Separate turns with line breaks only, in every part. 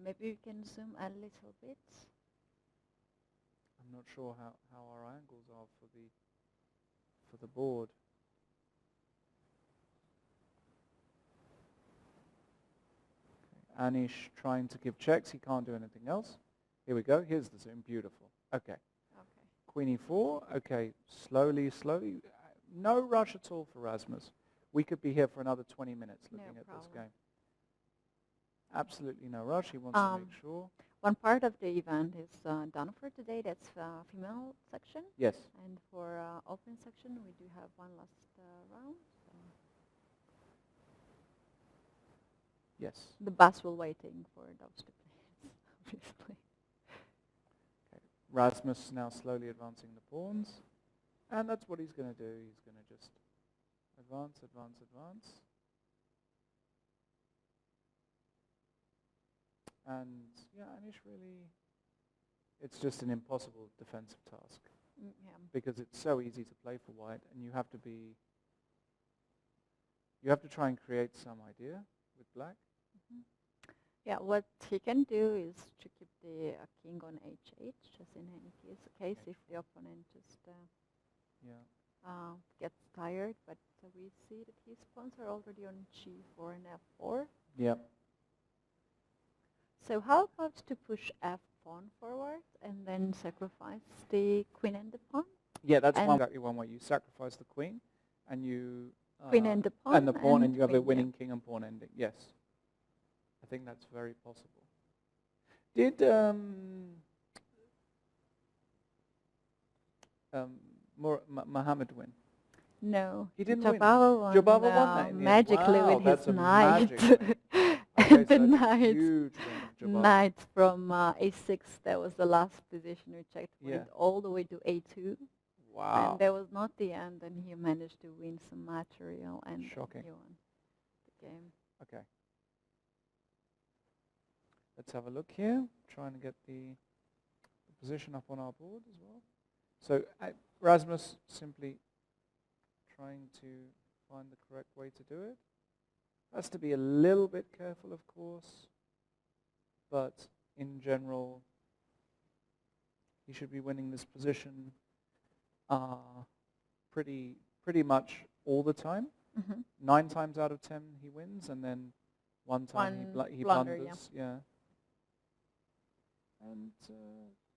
maybe we can zoom a little bit.
I'm not sure how our angles are for the board. Okay. Anish trying to give checks. He can't do anything else. Here we go. Here's the zoom. Beautiful. Okay.
Okay.
Queen e4. Okay. Slowly, slowly. No rush at all for Rasmus. We could be here for another 20 minutes looking at this game. Absolutely no rush. He wants to make sure.
One part of the event is done for today. That's female section.
Yes.
And for open section, we do have one last round. So
yes.
The bus will waiting for those two players, obviously.
Okay. Rasmus now slowly advancing the pawns. And that's what he's going to do. He's going to just advance, advance, advance. And yeah, Anish really, it's just an impossible defensive task.
Yeah.
Because it's so easy to play for white, and you have to try and create some idea with black.
Mm-hmm. Yeah, what he can do is to keep the king on h8, just in any case if the opponent just gets tired. But we see that his pawns are already on g4 and f4.
Yeah.
So how about to push f pawn forward and then sacrifice the queen and the pawn?
Yeah, that's exactly one way. You sacrifice the queen, and you
queen and the pawn,
and you have a winning king and pawn ending. Yes, I think that's very possible. Did Mohammed win?
No,
he didn't
Jababa
win. Jababa won that in the
magically
end. Wow,
with his knight.
Okay,
the
so
knight from a6. That was the last position we checked. Went all the way to a2.
Wow.
And that was not the end, and he managed to win some material, and
shocking.
He won the game.
Okay. Let's have a look here. Trying to get the position up on our board as well. So Rasmus simply trying to find the correct way to do it. Has to be a little bit careful, of course, but in general, he should be winning this position pretty much all the time.
Mm-hmm.
9 times out of 10 he wins, and then 1 time he blunders. Yeah. And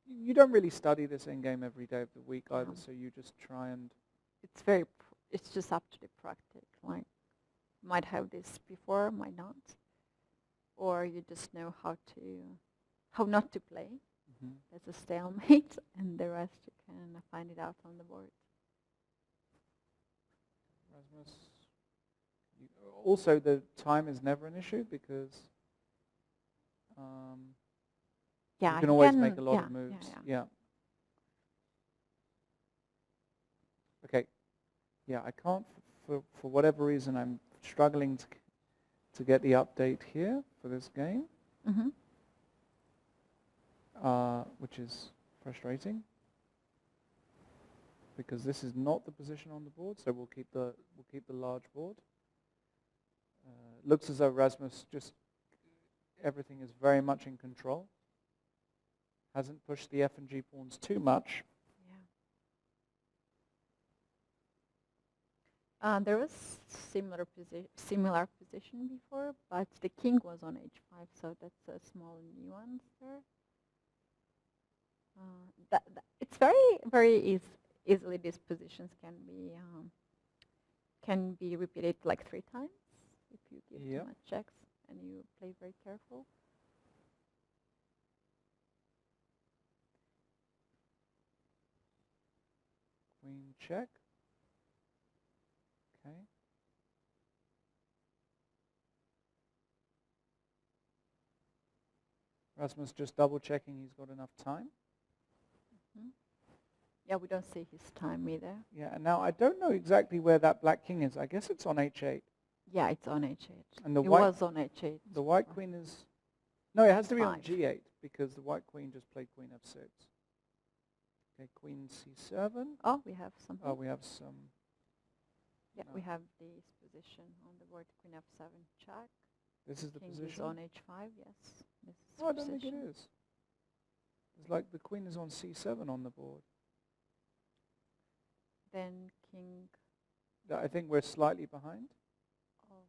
you don't really study this endgame every day of the week either, so you just try and...
It's just up to the practice. Like, might have this before, might not. Or you just know how not to play.
Mm-hmm.
There's a stalemate, and the rest you can find it out on the board.
Rasmus. Also, the time is never an issue because you can always make a lot of moves. Yeah. Okay. Yeah, I can't, for whatever reason, I'm struggling to get the update here for this game,
mm-hmm.
Which is frustrating because this is not the position on the board. So we'll keep the large board. Looks as though Rasmus everything is very much in control. Hasn't pushed the F and G pawns too much.
There was similar position before, but the king was on h5, so that's a small nuance there. It's very easily these positions can be repeated like 3 times if you give too much checks and you play very careful.
Queen check. Okay. Rasmus just double checking he's got enough time.
Mm-hmm. Yeah, we don't see his time either.
Yeah, and now I don't know exactly where that black king is. I guess it's on h8.
Yeah, it's on h8.
And it
was on h8.
The white queen is... No, it has to be on g8 because the white queen just played queen f6. Okay, queen c7.
Oh, we have something.
Oh, we have some...
Yeah, we have this position on the board, queen f7 check.
This is the
king
position?
is on h5, yes. This
Oh, I don't think it
position.
is. It's like the queen is on c7 on the board.
Then king.
I think we're slightly behind.
Oh.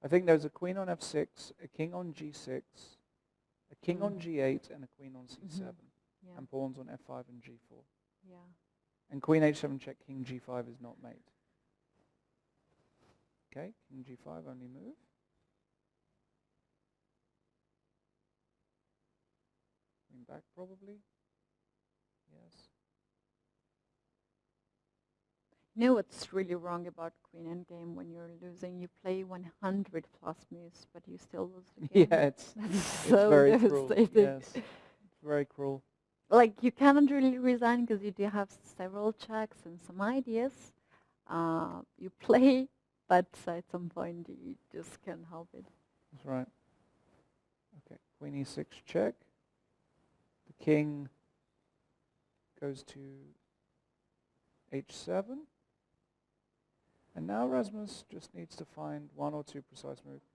I think there's a queen on f6, a king on g6, a king on
Mm.
g8, and a queen on c7.
Yeah.
And pawns on f5 and g4.
Yeah.
And queen h7 check, king g5 is not mate. Okay, king g5 only move. Queen back probably. Yes.
You know what's really wrong about queen endgame when you're losing? You play 100 plus moves, but you still lose the game.
Yeah, it's
so
very cruel.
devastating.
Yes, it's very cruel.
Like, you cannot really resign because you do have several checks and some ideas. You play, but at some point you just can't help it.
That's right. Okay, queen e6 check. The king goes to h7. And now Rasmus just needs to find one or two precise moves.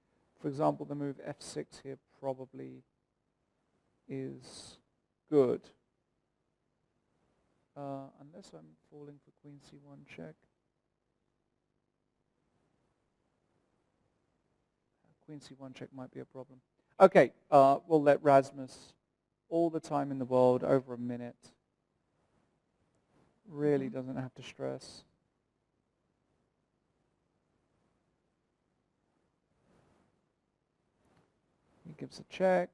For example, the move f6 here probably is good. Unless I'm falling for queen c1 check. Queen c1 check might be a problem. Okay, we'll let Rasmus, all the time in the world, over a minute. Really doesn't have to stress. He gives a check.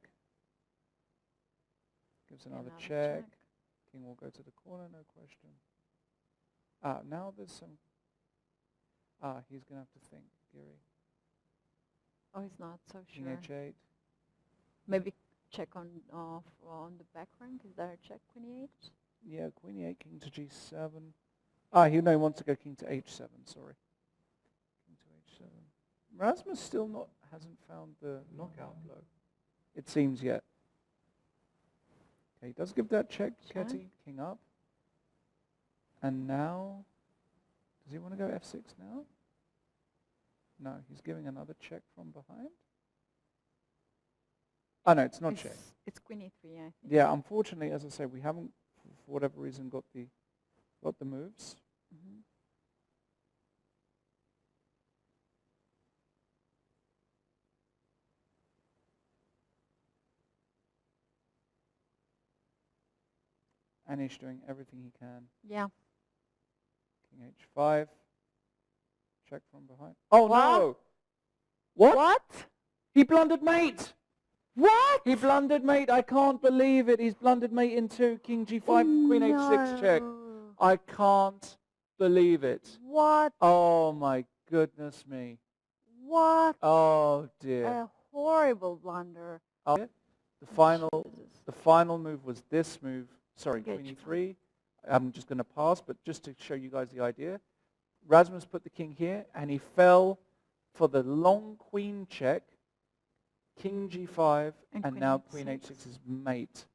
Gives another check. King will go to the corner, no question. Now there's some... he's going to have to think, Giri.
Oh, he's not so
King
sure.
h8.
Maybe check on the back rank. Is there a check queen e8?
Yeah, queen e8, king to g7. He wants to go king to h7, sorry. King to h7. Rasmus still hasn't found the knockout blow, it seems yet. Okay, he does give that check, Ketty, king up. And now, does he want to go f6 now? No, he's giving another check from behind. Oh no, it's not check.
It's queen e3, I think.
Yeah, unfortunately, as I say, we haven't, for whatever reason, got the moves. Anish doing everything he can.
Yeah.
King h5. Check from behind. Oh no! What? He blundered mate!
What?
He blundered mate. I can't believe it. He's blundered mate into king g5, queen h6 check. I can't believe it.
What?
Oh my goodness me.
What?
Oh dear.
A horrible blunder.
The final move was this move. Sorry,
King
queen
h5.
e3. I'm just going to pass, but just to show you guys the idea. Rasmus put the king here, and he fell for the long queen check, king g5, and now queen h6 is mate.